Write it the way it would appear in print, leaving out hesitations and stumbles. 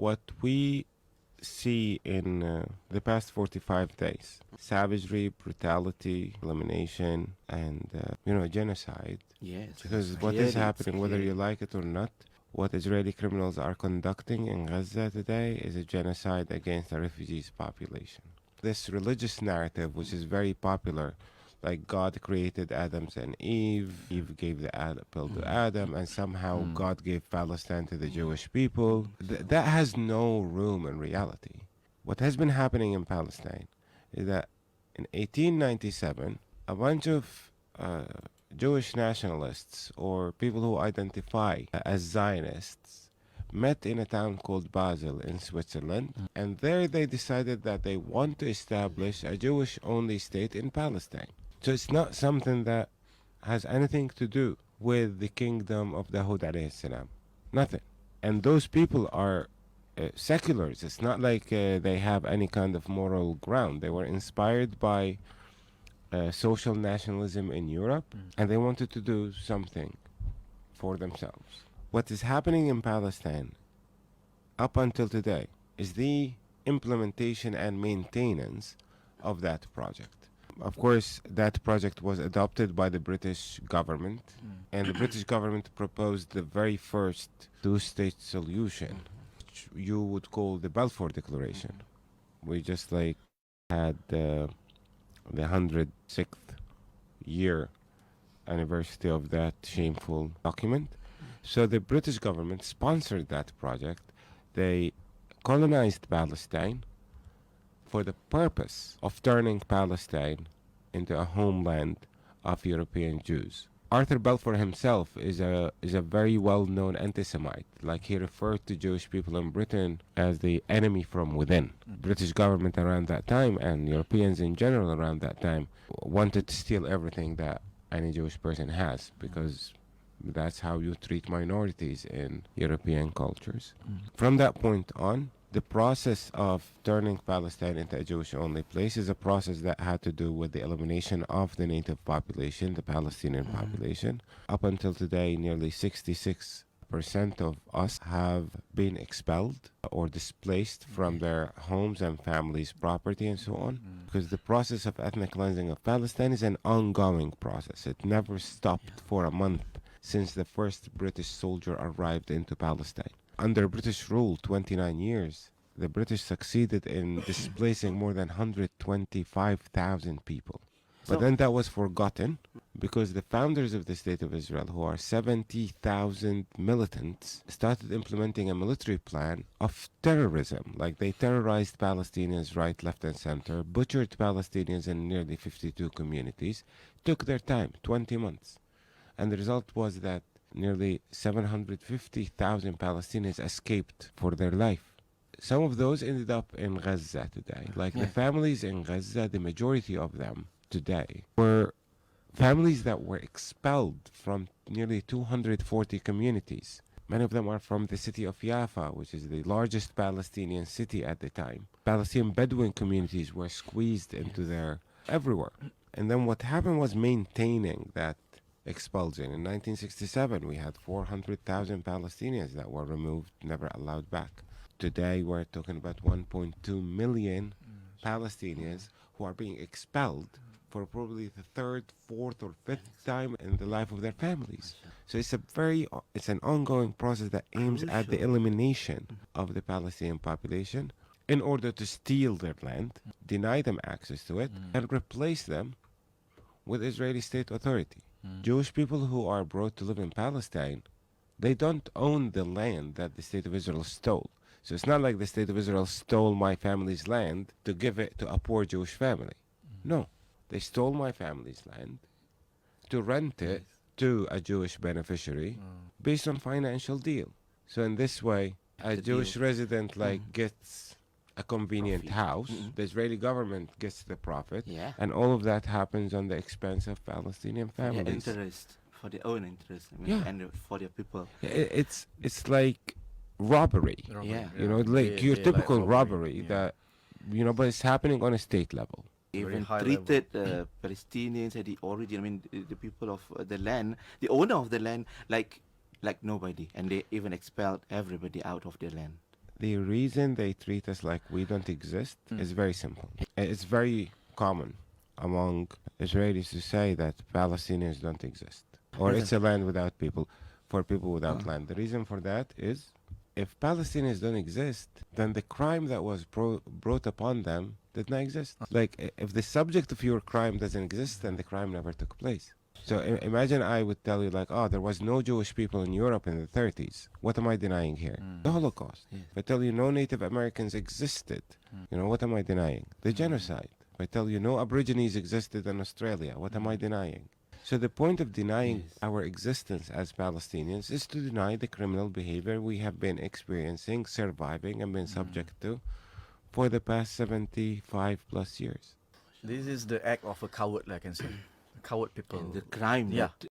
what we see in the past 45 days, savagery, brutality, elimination, and, genocide. Yes. Because It's what clearly, is happening, whether you clearly. like it or not, what Israeli criminals are conducting in Gaza today is a genocide against the refugees population. This religious narrative, which is very popular, like God created Adam and Eve gave the apple to Adam, and somehow God gave Palestine to the Jewish people. That has no room in reality. What has been happening in Palestine is that in 1897, a bunch of Jewish nationalists or people who identify as Zionists met in a town called Basel in Switzerland, and there they decided that they want to establish a Jewish-only state in Palestine. So it's not something that has anything to do with the kingdom of Dawood alayhi salam. Nothing. And those people are seculars. It's not like they have any kind of moral ground. They were inspired by social nationalism in Europe, and they wanted to do something for themselves. What is happening in Palestine up until today is the implementation and maintenance of that project. Of course, that project was adopted by the British government, and the British government proposed the very first two-state solution, which you would call the Balfour Declaration. We just had the 106th year anniversary of that shameful document. So the British government sponsored that project. They colonized Palestine for the purpose of turning Palestine into a homeland of European Jews. Arthur Balfour himself is a very well-known anti-Semite. Like, he referred to Jewish people in Britain as the enemy from within. British government around that time, and Europeans in general around that time, wanted to steal everything that any Jewish person has, because that's how you treat minorities in European cultures. From that point on, the process of turning Palestine into a Jewish-only place is a process that had to do with the elimination of the native population, the Palestinian population. Up until today, nearly 66% of us have been expelled or displaced from their homes and families' property and so on. Because the process of ethnic cleansing of Palestine is an ongoing process. It never stopped for a month since the first British soldier arrived into Palestine. Under British rule, 29 years, the British succeeded in displacing more than 125,000 people. But then that was forgotten because the founders of the State of Israel, who are 70,000 militants, started implementing a military plan of terrorism. Like, they terrorized Palestinians right, left, and center, butchered Palestinians in nearly 52 communities, took their time, 20 months. And the result was that nearly 750,000 Palestinians escaped for their life. Some of those ended up in Gaza today. Like, the families in Gaza, the majority of them today were families that were expelled from nearly 240 communities. Many of them are from the city of Jaffa, which is the largest Palestinian city at the time. Palestinian Bedouin communities were squeezed into there everywhere. And then what happened was maintaining that expulsion. In 1967, we had 400,000 Palestinians that were removed, never allowed back. Today, we're talking about 1.2 million Palestinians who are being expelled for probably the third, fourth, or fifth time in the life of their families. So it's an ongoing process that aims at the elimination of the Palestinian population in order to steal their land, deny them access to it, and replace them with Israeli state authority. Jewish people who are brought to live in Palestine, they don't own the land that the State of Israel stole. So it's not like the State of Israel stole my family's land to give it to a poor Jewish family. No, they stole my family's land to rent it to a Jewish beneficiary based on financial deal. So in this way, a Jewish resident gets a convenient house, the Israeli government gets the profit, and all of that happens on the expense of Palestinian families. Interest, for their own interest, and for their people. It's like robbery. Like your typical robbery that, but it's happening on a state level. Even treated Palestinians and the origin, the people of the land, the owner of the land, like nobody, and they even expelled everybody out of their land. The reason they treat us like we don't exist is very simple. It's very common among Israelis to say that Palestinians don't exist, or it's a land without people, for people without land. The reason for that is if Palestinians don't exist, then the crime that was brought upon them did not exist. Like, if the subject of your crime doesn't exist, then the crime never took place. So imagine I would tell you, like, oh, there was no Jewish people in Europe in the 30s. What am I denying here? The Holocaust. If I tell you no Native Americans existed, what am I denying? The genocide. If I tell you no Aborigines existed in Australia, what am I denying? So the point of denying our existence as Palestinians is to deny the criminal behavior we have been experiencing, surviving, and been subject to for the past 75 plus years. This is the act of a coward, like I can say. Coward people. And the crime Yeah. that